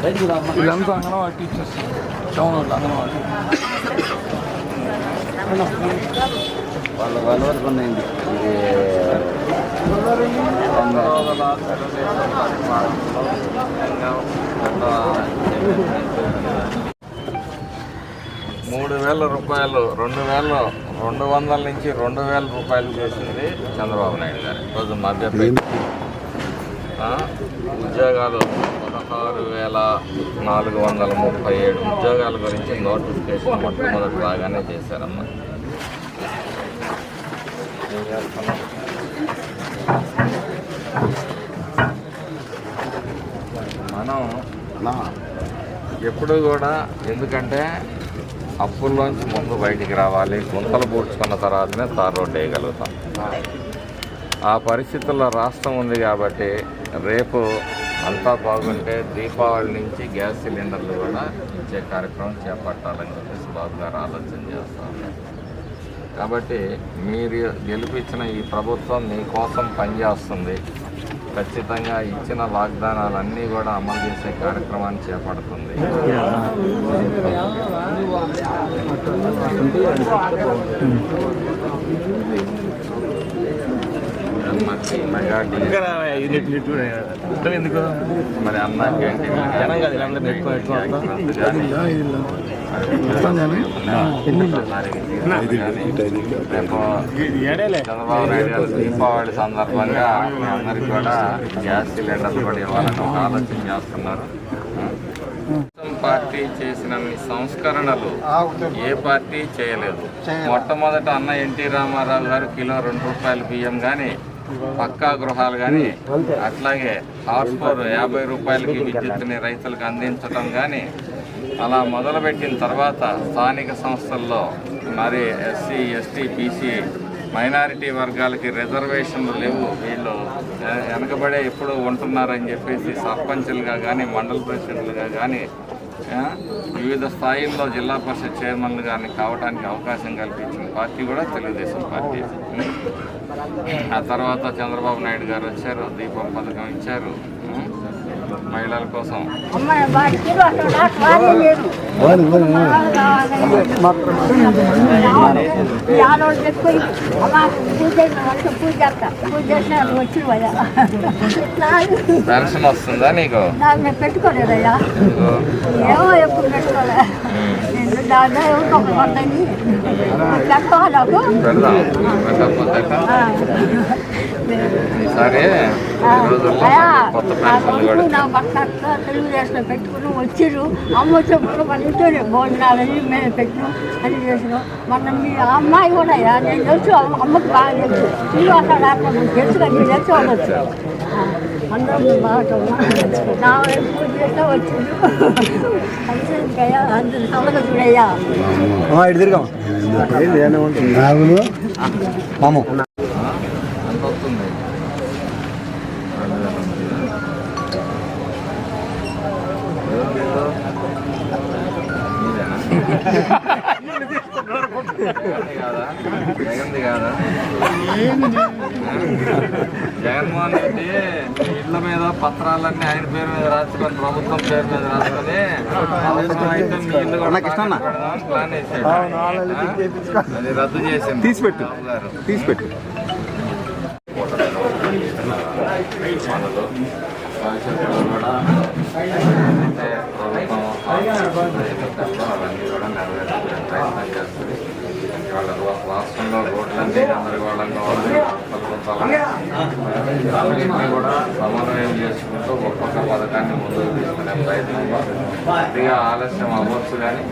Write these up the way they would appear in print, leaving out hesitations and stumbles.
ఇదంతా anganwadi teachers town వాళ్ళు అంగన్వాడీ వాళ్ళ వరకు ఉన్నాయండి. రూపాయలు 2,200 నుంచి 2,000 రూపాయలు చేసింది చంద్రబాబు నాయుడు గారు. ఈరోజు మధ్యప్రదేశ్ ఉద్యోగాలు 16,437 ఉద్యోగాల గురించి నోటిఫికేషన్ మొట్టమొదటి బాగానే చేశారమ్మా. మనం ఎప్పుడు కూడా ఎందుకంటే అప్పుల్లోంచి ముందు బయటికి రావాలి, గుంతలు పూడ్చుకున్న తర్వాతనే తార్ రోడ్డు వేయగలుగుతాం. ఆ పరిస్థితుల్లో రాష్ట్రం ఉంది కాబట్టి రేపు అంతా బాగుంటే దీపావళి నుంచి గ్యాస్ సిలిండర్లు కూడా ఇచ్చే కార్యక్రమం చేపట్టాలని చెప్పేసి బాబు గారు ఆలోచన చేస్తూ ఉన్నారు. కాబట్టి మీరు గెలిపించిన ఈ ప్రభుత్వం మీకోసం పనిచేస్తుంది. ఖచ్చితంగా ఇచ్చిన వాగ్దానాలన్నీ కూడా అమలు చేసే కార్యక్రమాన్ని చేపడుతుంది. మరి అన్న క్యాంటీన్ చంద్రబాబు నాయుడు గారు దీపావళి సందర్భంగా అందరికి కూడా గ్యాస్ సిలిండర్లు కూడా ఇవ్వాలని ఒక ఆలోచన చేస్తున్నారు. పార్టీ చేసిన సంస్కరణలు ఏ పార్టీ చేయలేదు. మొట్టమొదట అన్న ఎన్టీ రామారావు గారు కిలో 2 రూపాయల బియ్యం కానీ, పక్కా గృహాలు కానీ, అట్లాగే హార్స్ పవర్ 50 రూపాయలకి విద్యుత్తుని రైతులకు అందించడం కానీ అలా మొదలుపెట్టిన తర్వాత స్థానిక సంస్థల్లో మరి ఎస్సీ, ఎస్టీ, బీసీ మైనారిటీ వర్గాలకి రిజర్వేషన్లు లేవు. వీళ్ళు వెనకబడే ఎప్పుడు ఉంటున్నారని చెప్పేసి సర్పంచులుగా కానీ, మండల ప్రెసిడెంట్లుగా కానీ, వివిధ స్థాయిల్లో జిల్లా పరిషత్ చైర్మన్లు కానీ కావడానికి అవకాశం కల్పించిన పార్టీ కూడా తెలుగుదేశం పార్టీ. ఆ తర్వాత చంద్రబాబు నాయుడు గారు వచ్చారు, దీపం పథకం ఇచ్చారు మహిళల కోసం. పెన్షన్ వస్తుందా నీకు? పెట్టుకోలేదయ్యా, ఏమో ఎప్పుడు పెట్టుకోలే. ఈసారి తెలుగుదేశంలో పెట్టుకుని వచ్చిర్రు. అమ్మ చెప్పుడు మన ఇంట్లోనే భోజనాలని మేము పెట్టినాం అని చేసినాం. మన మీ అమ్మాయి కూడా నేను తెలుసు, అమ్మకి బాగా తెలుసు. నువ్వు అట్లా రాకుండా తెలుసు కదా, నేను తెలిసి వాళ్ళు వచ్చారు. అందరం బాగా నా పూజ చేస్తే వచ్చిండ్రు. అందరు సవగా చూడయ్యా తిరిగా జగన్ది కాదా? జగన్మోహన్ రెడ్డి ఇళ్ల మీద పత్రాలన్నీ ఆయన పేరు మీద రాసుకొని, ప్రభుత్వం పేరు మీద రాసుకొని అవసరం అయితే మీ ఇల్లు కూడా ప్లాన్ వేసాడు. అది రద్దు చేసింది. తీసిపెట్టు పనులు భవిష్యత్తులో కూడా ఏదైతే ప్రభుత్వం అవన్నీ కూడా నెరవేర్చే ప్రయత్నం చేస్తుంది. ఇవాళ రాష్ట్రంలో రోడ్లన్నీ గందరగోళంగా ఉన్నాయి. అన్నింటినీ కూడా సమన్వయం చేసుకుంటూ ఒక్కొక్క పథకాన్ని ముందుకు తీసుకునే ప్రయత్నంలో కొద్దిగా ఆలస్యం అవ్వచ్చు, కానీ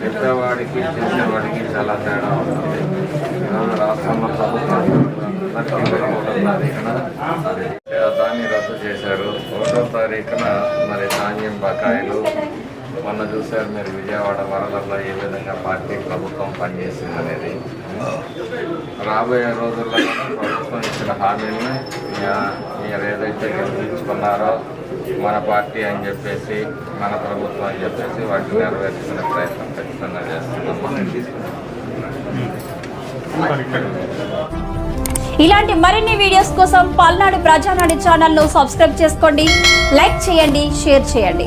చెప్పేవాడికి చేసేవాడికి చాలా తేడా ఉంటుంది. ఈరోజు రాష్ట్రంలో ప్రభుత్వం దాన్ని రద్దు చేశారు. 1వ తారీఖున మరి ధాన్యం బకాయిలు మొన్న చూశారు మీరు విజయవాడ వరదల్లో ఏ విధంగా పార్టీ ప్రభుత్వం పనిచేసింది అనేది. రాబోయే రోజుల్లో ప్రభుత్వం ఇచ్చిన హామీలను మీరు ఏదైతే గెలిపించుకున్నారో మన పార్టీ అని చెప్పేసి, మన ప్రభుత్వం అని చెప్పేసి వాటిని నెరవేర్చుకునే ప్రయత్నం ఖచ్చితంగా చేస్తున్నాం. ఇలాంటి మరిన్ని వీడియోస్ కోసం పల్నాడు ప్రజానాడు ఛానల్ను సబ్స్క్రైబ్ చేసుకోండి, లైక్ చేయండి, షేర్ చేయండి.